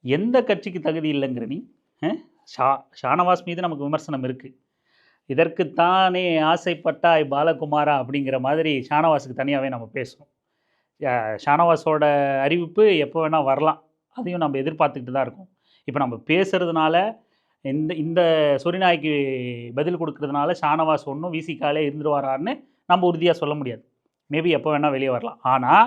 எந்த கட்சிக்கு தகுதி இல்லைங்கிற நீ? ஷானவாஸ் மீது நமக்கு விமர்சனம் இருக்குது. இதற்குத்தானே ஆசைப்பட்டாய் பாலகுமாரா அப்படிங்கிற மாதிரி ஷானவாஸுக்கு தனியாகவே நம்ம பேசணும். ஷானவாஸோட அறிவிப்பு எப்போ வேணால் வரலாம், அதையும் நம்ம எதிர்பார்த்துக்கிட்டு தான் இருக்கோம். இப்போ நம்ம பேசுகிறதுனால, இந்த சொரிநாய்க்கு பதில் கொடுக்கறதுனால ஷானவாஸ் ஒன்றும் விசிகாலே இருந்துருவாரான்னு நம்ம உறுதியாக சொல்ல முடியாது. மேபி எப்போ வேணால் வெளியே வரலாம். ஆனால்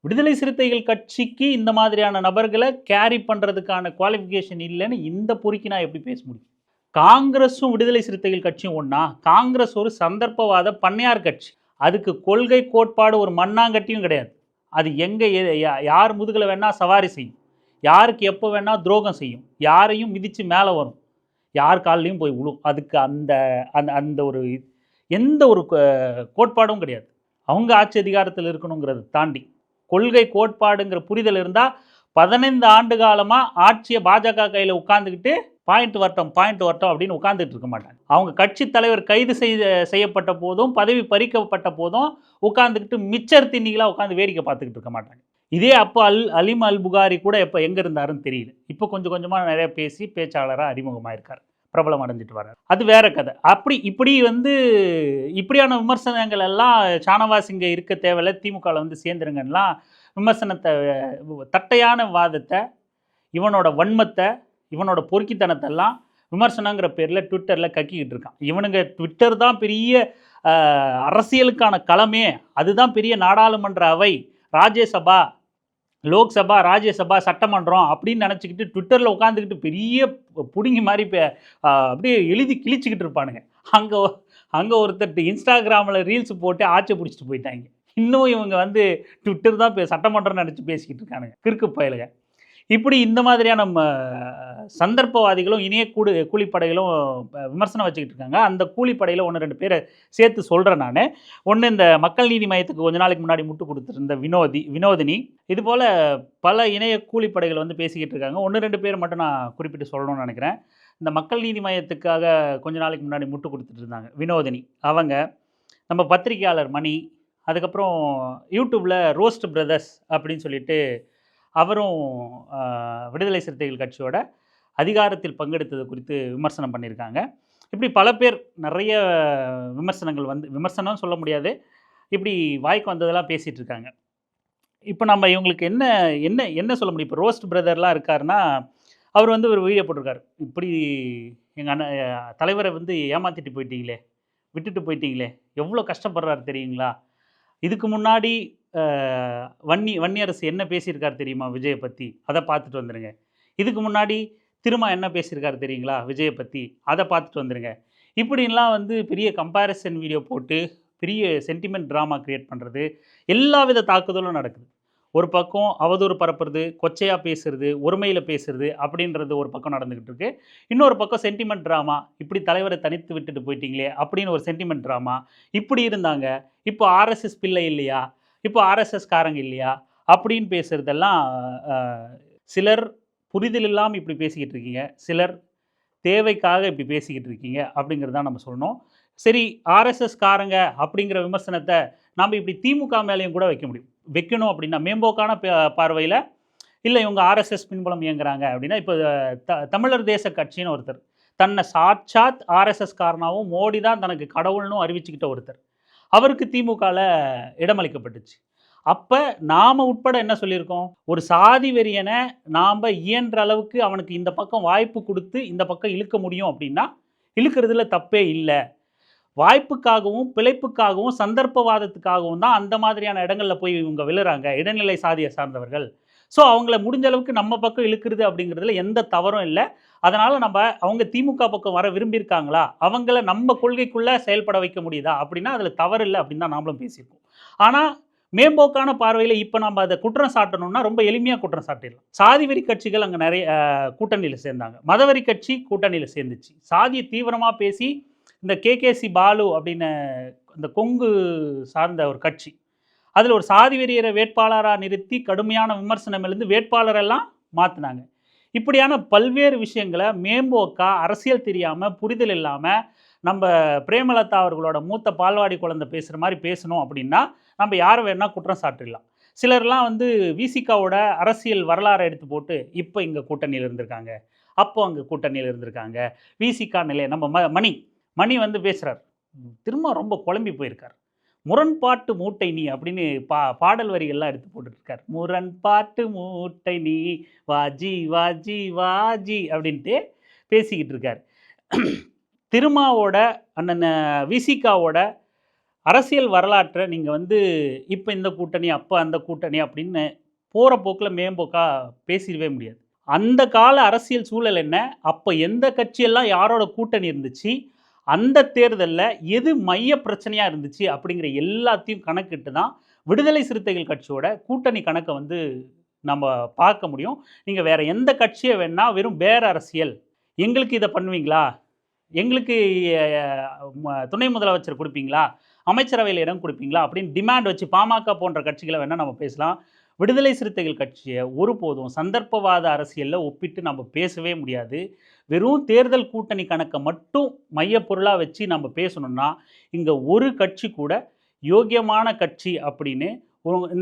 விடுதலை சிறுத்தைகள் கட்சிக்கு இந்த மாதிரியான நபர்களை கேரி பண்ணுறதுக்கான குவாலிஃபிகேஷன் இல்லைன்னு இந்த பொறுக்கி நான் எப்படி பேச முடியும்? காங்கிரஸும் விடுதலை சிறுத்தைகள் கட்சியும் ஒன்றா? காங்கிரஸ் ஒரு சந்தர்ப்பவாத பண்ணையார் கட்சி. அதுக்கு கொள்கை கோட்பாடு ஒரு மண்ணாங்கட்டியும் கிடையாது. அது எங்கே யார் முதுகில் வேணால் சவாரி செய்யும், யாருக்கு எப்போ வேணால் துரோகம் செய்யும், யாரையும் மிதித்து மேலே வரும், யார் காலிலையும் போய் விழும். அதுக்கு அந்த அந்த ஒரு எந்த ஒரு கோட்பாடும் கிடையாது. அவங்க ஆட்சி அதிகாரத்தில் இருக்கணுங்கிறத தாண்டி கொள்கை கோட்பாடுங்கிற புரிதல் இருந்தால் 15 ஆண்டு காலமாக ஆட்சியை பாஜக கையில் உட்காந்துக்கிட்டு பாயிண்ட் வரட்டும் அப்படின்னு உட்காந்துட்டு இருக்க மாட்டாங்க. அவங்க கட்சி தலைவர் கைது செய்யப்பட்ட போதும், பதவி பறிக்கப்பட்ட போதும் உட்காந்துக்கிட்டு மிச்சர் திண்ணிகளாக உட்காந்து வேடிக்கை பார்த்துக்கிட்டு இருக்க மாட்டாங்க. இதே அப்போ அலிம் அல் புகாரி கூட எப்போ எங்கே இருந்தாருன்னு தெரியல. இப்போ கொஞ்சம் கொஞ்சமாக நிறைய பேசி பேச்சாளராக அறிமுகமாக இருக்கார், பிரபலம் அடைஞ்சிட்டு வர்றார். அது வேற கதை. இப்படி வந்து இப்படியான விமர்சனங்கள் எல்லாம் ஷானவாஸ் இங்கே இருக்க தேவையில்லை, திமுகவில் வந்து சேர்ந்துருங்கலாம் விமர்சனத்தை, தட்டையான வாதத்தை, இவனோட வன்மத்தை, இவனோட பொறுக்கித்தனத்தெல்லாம் விமர்சனங்கிற பேரில் ட்விட்டரில் கக்கிக்கிட்டு இருக்கான். இவனுங்க ட்விட்டர் தான் பெரிய அரசியலுக்கான களமே, அதுதான் பெரிய நாடாளுமன்ற அவை, ராஜ்யசபா, லோக்சபா, ராஜ்யசபா, சட்டமன்றம் அப்படின்னு நினச்சிக்கிட்டு ட்விட்டரில் உட்காந்துக்கிட்டு பெரிய புடுங்கி மாதிரி அப்படியே எழுதி கிழிச்சிக்கிட்டு இருப்பானுங்க. அங்கே ஒருத்தர் இன்ஸ்டாகிராமில் ரீல்ஸ் போட்டு ஆட்சி பிடிச்சிட்டு போயிட்டாங்க. இன்னும் இவங்க வந்து ட்விட்டர் தான் சட்டமன்றம் நினச்சி பேசிக்கிட்டு இருக்கானுங்க, கிறுக்கு பயலுங்க. இப்படி இந்த மாதிரியான சந்தர்ப்பவாதிகளும் இணைய கூலிப்படைகளும் விமர்சனம் வச்சுக்கிட்டு இருக்காங்க. அந்த கூலிப்படையில் 1-2 பேரை சேர்த்து சொல்கிறேன் நான். ஒன்று, இந்த மக்கள் நீதி மையத்துக்கு கொஞ்ச நாளைக்கு முன்னாடி முட்டு கொடுத்துருந்த வினோதினி, இதுபோல் பல இணைய கூலிப்படைகள் வந்து பேசிக்கிட்டு இருக்காங்க. 1-2 பேர் மட்டும் நான் குறிப்பிட்டு சொல்லணும்னு நினைக்கிறேன். இந்த மக்கள் நீதி மையத்துக்காக கொஞ்ச நாளைக்கு முன்னாடி முட்டு கொடுத்துட்டு இருந்தாங்க வினோதினி, அவங்க, நம்ம பத்திரிகையாளர் மணி, அதுக்கப்புறம் யூடியூப்பில் ரோஸ்ட் பிரதர்ஸ் அப்படின்னு சொல்லிட்டு அவரும் விடுதலை சிறுத்தைகள் கட்சியோட அதிகாரத்தில் பங்கெடுத்தது குறித்து விமர்சனம் பண்ணியிருக்காங்க. இப்படி பல பேர் நிறைய விமர்சனங்கள் வந்து, விமர்சனம் சொல்ல முடியாது, இப்படி வாய்க்கு வந்ததெல்லாம் பேசிகிட்டு இருக்காங்க. இப்போ நம்ம இவங்களுக்கு என்ன என்ன என்ன சொல்ல முடியும்? இப்போ ரோஸ்ட் பிரதர்லாம் இருக்காருன்னா, அவர் வந்து ஒரு வீடியோ போட்டிருக்காரு, இப்படி எங்கள் தலைவரை வந்து ஏமாற்றிட்டு போயிட்டீங்களே, விட்டுட்டு போயிட்டீங்களே, எவ்வளோ கஷ்டப்படுறாரு தெரியுங்களா? இதுக்கு முன்னாடி வன்னியரசு என்ன பேசியிருக்காரு தெரியுமா விஜயை பற்றி? அதை பார்த்துட்டு வந்துடுங்க. இதுக்கு முன்னாடி திருமா என்ன பேசியிருக்காரு தெரியுங்களா விஜயை பற்றி? அதை பார்த்துட்டு வந்துடுங்க. இப்படின்லாம் வந்து பெரிய கம்பேரிசன் வீடியோ போட்டு பெரிய சென்டிமெண்ட் ட்ராமா க்ரியேட் பண்ணுறது, எல்லா வித தாக்குதலும் நடக்குது. ஒரு பக்கம் அவதூறு பரப்புறது, கொச்சையாக பேசுறது, ஒருமையில் பேசுறது அப்படின்றது ஒரு பக்கம் நடந்துக்கிட்டு இருக்கு. இன்னொரு பக்கம் சென்டிமெண்ட் ட்ராமா, இப்படி தலைவரை தனித்து விட்டுட்டு போயிட்டீங்களே அப்படின்னு ஒரு சென்டிமெண்ட் ட்ராமா. இப்படி இருந்தாங்க, இப்போ ஆர்எஸ்எஸ் பிள்ளை இல்லையா, இப்போ ஆர்எஸ்எஸ் காரங்க இல்லையா அப்படின்னு பேசுகிறதெல்லாம் சிலர் புரிதல் இல்லாமல் இப்படி பேசிக்கிட்டு இருக்கீங்க, சிலர் தேவைக்காக இப்படி பேசிக்கிட்டு இருக்கீங்க அப்படிங்கிறது தான் நம்ம சொல்லணும். சரி, ஆர்எஸ்எஸ் காரங்க அப்படிங்கிற விமர்சனத்தை நாம் இப்படி திமுக மேலேயும் கூட வைக்கணும் அப்படின்னா, மேம்போக்கான பார்வையில் இல்லை இவங்க ஆர்எஸ்எஸ் பின்புலம் இயங்குறாங்க அப்படின்னா, இப்போ தமிழர் தேச கட்சின்னு ஒருத்தர், தன்னை சாட்சாத் ஆர்எஸ்எஸ் காரனாகவும் மோடி தான் தனக்கு கடவுள்னு அறிவிச்சுக்கிட்ட ஒருத்தர், அவருக்கு திமுகவில் இடமளிக்கப்பட்டுச்சு. அப்போ நாம் உட்பட என்ன சொல்லியிருக்கோம், ஒரு சாதி வெறியனை நாம் இயன்ற அளவுக்கு அவனுக்கு இந்த பக்கம் வாய்ப்பு கொடுத்து இந்த பக்கம் இழுக்க முடியும் அப்படின்னா இழுக்கிறதுல தப்பே இல்லை. வாய்ப்புக்காகவும் பிழைப்புக்காகவும் சந்தர்ப்பவாதத்துக்காகவும் தான் அந்த மாதிரியான இடங்களில் போய் இவங்க விழுறாங்க, இடைநிலை சாதியை சார்ந்தவர்கள். ஸோ அவங்கள முடிஞ்ச அளவுக்கு நம்ம பக்கம் இழுக்கிறது அப்படிங்கிறதுல எந்த தவறும் இல்லை. அதனால் நம்ம அவங்க திமுக பக்கம் வர விரும்பியிருக்காங்களா, அவங்கள நம்ம கொள்கைக்குள்ளே செயல்பட வைக்க முடியுதா அப்படின்னா அதில் தவறு இல்லை அப்படின்னு தான் நாமளும் பேசியிருக்கோம். ஆனால் மேம்போக்கான பார்வையில் இப்போ நம்ம அதை குற்றம் சாட்டணும்னா ரொம்ப எளிமையாக குற்றம் சாட்டிடலாம். சாதி வெறி கட்சிகள் அங்கே நிறைய கூட்டணியில் சேர்ந்தாங்க, மதவெறி கட்சி கூட்டணியில் சேர்ந்துச்சு, சாதியை தீவிரமாக பேசி இந்த கேகேசி பாலு அப்படின்னு இந்த கொங்கு சார்ந்த ஒரு கட்சி, அதில் ஒரு சாதி வெறியரை வேட்பாளராக நிறுத்தி கடுமையான விமர்சனம் எழுந்து வேட்பாளரெல்லாம் மாற்றினாங்க. இப்படியான பல்வேறு விஷயங்களை மேம்போக்கா அரசியல் தெரியாமல் புரிதல் இல்லாமல் நம்ம பிரேமலதா அவர்களோட மூத்த பால்வாடி குழந்தை பேசுகிற மாதிரி பேசணும் அப்படின்னா நம்ம யாரை வேணால் குற்றம் சாட்டிடலாம். சிலர்லாம் வந்து விசிகாவோட அரசியல் வரலாறை எடுத்து போட்டு இப்போ இங்கே கூட்டணியில் இருந்திருக்காங்க, அப்போ அங்கே கூட்டணியில் இருந்திருக்காங்க, விசிகா நிலைய நம்ம மணி வந்து பேசுகிறார், திரும்ப ரொம்ப குழம்பி போயிருக்கார். முரண்பாட்டு மூட்டை நீ அப்படின்னு பாடல் வரிகள்லாம் எடுத்து போட்டுருக்கார். முரண்பாட்டு மூட்டை நீ வாஜி வாஜி வாஜி அப்படின்ட்டு பேசிக்கிட்டு இருக்கார். திருமாவோட அண்ணன் விசிகாவோட அரசியல் வரலாற்றை நீங்கள் வந்து இப்போ இந்த கூட்டணி அப்போ அந்த கூட்டணி அப்படின்னு போகிற போக்கில் மேம்போக்கா பேசிடவே முடியாது. அந்த கால அரசியல் சூழல் என்ன, அப்போ எந்த கட்சியெல்லாம் யாரோட கூட்டணி இருந்துச்சு, அந்த தேர்தலில் எது மைய பிரச்சனையாக இருந்துச்சு அப்படிங்கிற எல்லாத்தையும் கணக்கிட்டு தான் விடுதலை சிறுத்தைகள் கட்சியோட கூட்டணி கணக்கை வந்து நம்ம பார்க்க முடியும். நீங்கள் வேறு எந்த கட்சியை வேணால் வெறும் பேர அரசியல், எங்களுக்கு இதை பண்ணுவீங்களா, எங்களுக்கு துணை முதலமைச்சர் கொடுப்பீங்களா, அமைச்சரவையில் இடம் கொடுப்பீங்களா அப்படின்னு டிமாண்ட் வச்சு பாமக போன்ற கட்சிகளை வேணால் நம்ம பேசலாம். விடுதலை சிறுத்தைகள் கட்சியை ஒருபோதும் சந்தர்ப்பவாத அரசியலில் ஒப்பிட்டு நம்ம பேசவே முடியாது. வெறும் தேர்தல் கூட்டணி கணக்கை மட்டும் மையப்பொருளாக வச்சு நம்ம பேசணும்னா இங்கே ஒரு கட்சி கூட யோக்கியமான கட்சி அப்படின்னு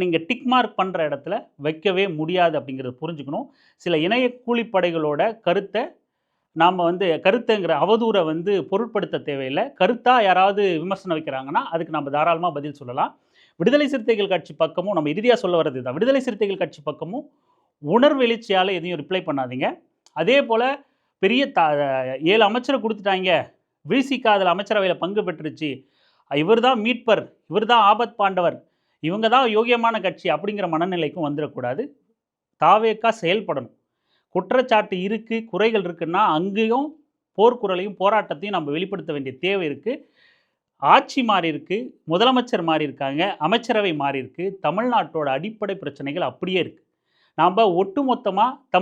நீங்கள் டிக் மார்க் பண்ணுற இடத்துல வைக்கவே முடியாது அப்படிங்கிறத புரிஞ்சுக்கணும். சில இணைய கூலிப்படைகளோட கருத்தை நாம் வந்து கருத்துங்கிற அவதூறை வந்து பொருட்படுத்த தேவையில்லை. கருத்தாக யாராவது விமர்சனம் வைக்கிறாங்கன்னா அதுக்கு நம்ம தாராளமாக பதில் சொல்லலாம். விடுதலை சிறுத்தைகள் கட்சி பக்கமும் நம்ம இறுதியாக சொல்ல வர்றது தான், விடுதலை சிறுத்தைகள் கட்சி பக்கமும் உணர்வெழுச்சியால் எதையும் ரிப்ளை பண்ணாதீங்க. அதே போல் பெரிய 7 அமைச்சரை கொடுத்துட்டாங்க, விசிகா அதில் அமைச்சரவையில் பங்கு பெற்றுச்சு, இவர் தான் மீட்பர், இவர் தான் ஆபத் பாண்டவர், இவங்க தான் யோகியமான கட்சி அப்படிங்கிற மனநிலைக்கும் வந்துடக்கூடாது. தாவேக்கா செயல்படணும். குற்றச்சாட்டு இருக்குது, குறைகள் இருக்குன்னா அங்கேயும் போர்க்குரலையும் போராட்டத்தையும் நம்ம வெளிப்படுத்த வேண்டிய தேவை இருக்குது. ஆட்சி மாறி இருக்குது, முதலமைச்சர் மாறி இருக்காங்க, அமைச்சரவை மாறி இருக்குது, தமிழ்நாட்டோட அடிப்படை பிரச்சனைகள் அப்படியே இருக்குது. நாம் ஒட்டுமொத்தமாக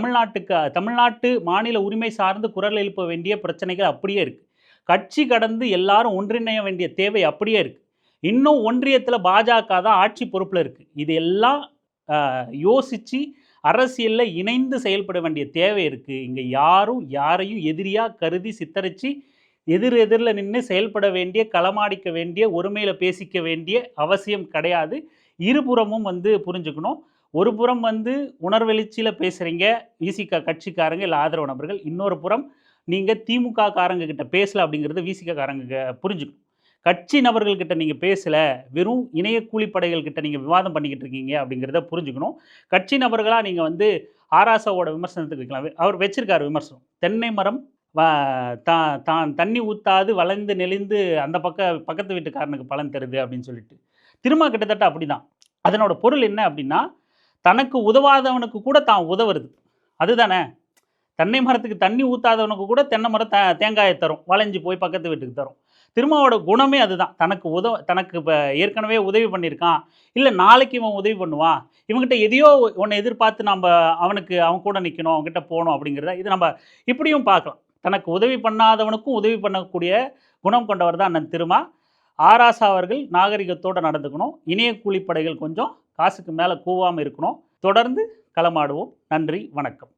தமிழ்நாட்டு மாநில உரிமை சார்ந்து குரல் எழுப்ப வேண்டிய பிரச்சனைகள் அப்படியே இருக்குது. கட்சி கடந்து எல்லாரும் ஒன்றிணைய வேண்டிய தேவை அப்படியே இருக்குது. இன்னும் ஒன்றியத்தில் பாஜக தான் ஆட்சி பொறுப்பில் இருக்குது. இது எல்லாம் யோசித்து அரசியலில் இணைந்து செயல்பட வேண்டிய தேவை இருக்குது. இங்கே யாரும் யாரையும் எதிரியாக கருதி சித்தரித்து எதிரில் நின்று செயல்பட வேண்டிய, களமாடிக்க வேண்டிய, ஒருமையில் பேசிக்க வேண்டிய அவசியம் கிடையாது. இருபுறமும் வந்து புரிஞ்சுக்கணும். ஒரு புறம் வந்து உணர்வெழுச்சியில் பேசுகிறீங்க விசிக கட்சிக்காரங்க இல்லை ஆதரவு நபர்கள், இன்னொரு புறம் நீங்கள் திமுக காரங்க கிட்ட பேசலை அப்படிங்கிறத விசிக காரங்க புரிஞ்சுக்கணும். கட்சி நபர்கள்கிட்ட நீங்கள் பேசலை, வெறும் இணைய கூலிப்படைகள் கிட்ட நீங்கள் விவாதம் பண்ணிக்கிட்டு இருக்கீங்க அப்படிங்கிறத புரிஞ்சுக்கணும். கட்சி நபர்களாக நீங்கள் வந்து ஆராசாவோட விமர்சனத்துக்கு வைக்கலாம். அவர் வச்சிருக்காரு விமர்சனம், தென்னை மரம் தான் தண்ணி ஊற்றாது வளைந்து நெளிந்து அந்த பக்கத்து வீட்டுக்காரனுக்கு பலன் தருது அப்படின்னு சொல்லிட்டு திரும்ப கிட்டத்தட்ட அப்படி தான். அதனோட பொருள் என்ன அப்படின்னா, தனக்கு உதவாதவனுக்கு கூட தான் உதவுறது, அதுதானே. தென்னை மரத்துக்கு தண்ணி ஊற்றாதவனுக்கு கூட தென்னை மரம் தேங்காயை தரும், வளைஞ்சு போய் பக்கத்து வீட்டுக்கு தரும். திருமாவோட குணமே அதுதான். தனக்கு இப்போ ஏற்கனவே உதவி பண்ணியிருக்கான், இல்லை நாளைக்கு இவன் உதவி பண்ணுவான், இவங்ககிட்ட எதையோ ஒன்று எதிர்பார்த்து நம்ம அவன் கூட நிற்கணும், அவங்ககிட்ட போகணும் அப்படிங்கிறத இது நம்ம இப்படியும் பார்க்கலாம். தனக்கு உதவி பண்ணாதவனுக்கும் உதவி பண்ணக்கூடிய குணம் கொண்டவர் தான் அண்ணன் திருமா. ஆராசா அவர்கள் நாகரிகத்தோடு நடந்துக்கணும். இணைய கூலிப்படைகள் கொஞ்சம் காசுக்கு மேலே கூவாமல் இருக்கணும். தொடர்ந்து களமாடுவோம். நன்றி, வணக்கம்.